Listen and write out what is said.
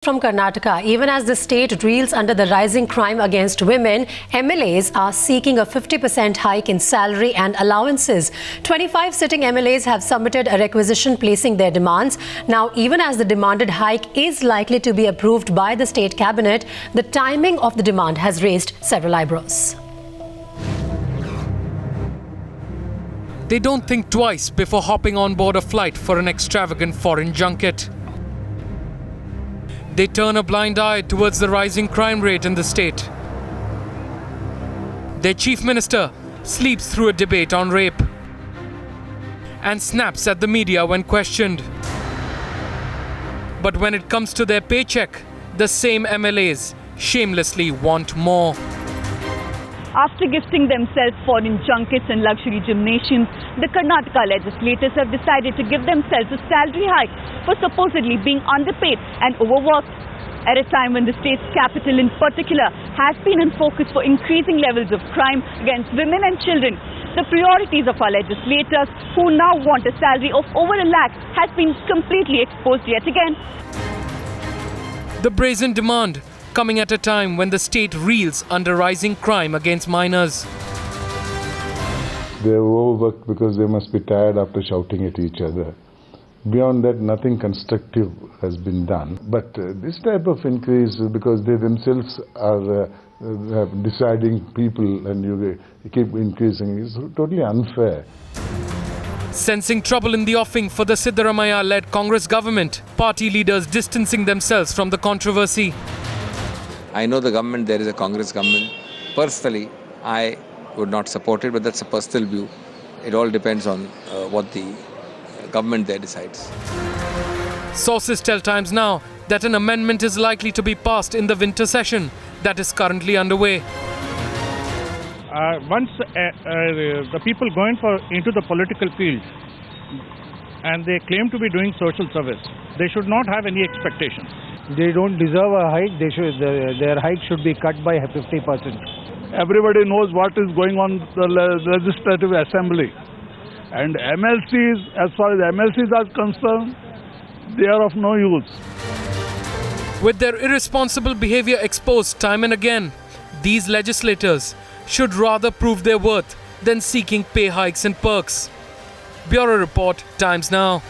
From Karnataka, even as the state reels under the rising crime against women, MLAs are seeking a 50% hike in salary and allowances. 25 sitting MLAs have submitted a requisition placing their demands. Now, even as the demanded hike is likely to be approved by the state cabinet, the timing of the demand has raised several eyebrows. They don't think twice before hopping on board a flight for an extravagant foreign junket. They turn a blind eye towards the rising crime rate in the state. Their chief minister sleeps through a debate on rape and snaps at the media when questioned. But when it comes to their paycheck, the same MLAs shamelessly want more. After gifting themselves foreign junkets and luxury gymnasiums, the Karnataka legislators have decided to give themselves a salary hike for supposedly being underpaid and overworked. At a time when the state's capital in particular has been in focus for increasing levels of crime against women and children, the priorities of our legislators, who now want a salary of over a lakh, has been completely exposed yet again. The brazen demand coming at a time when the state reels under rising crime against minors. They're overworked because they must be tired after shouting at each other. Beyond that, nothing constructive has been done. But this type of increase, because they themselves are deciding people and you keep increasing, is totally unfair. Sensing trouble in the offing for the Siddaramaiah-led Congress government, party leaders distancing themselves from the controversy. I know the government, there is a Congress government. Personally, I would not support it, but that's a personal view. It all depends on what the government there decides. Sources tell Times Now that an amendment is likely to be passed in the winter session that is currently underway. Once the people going into the political field and they claim to be doing social service, they should not have any expectations. They don't deserve a hike. Their hike should be cut by 50%. Everybody knows what is going on the Legislative Assembly. And MLCs, as far as MLCs are concerned, they are of no use. With their irresponsible behavior exposed time and again, these legislators should rather prove their worth than seeking pay hikes and perks. Bureau Report, Times Now.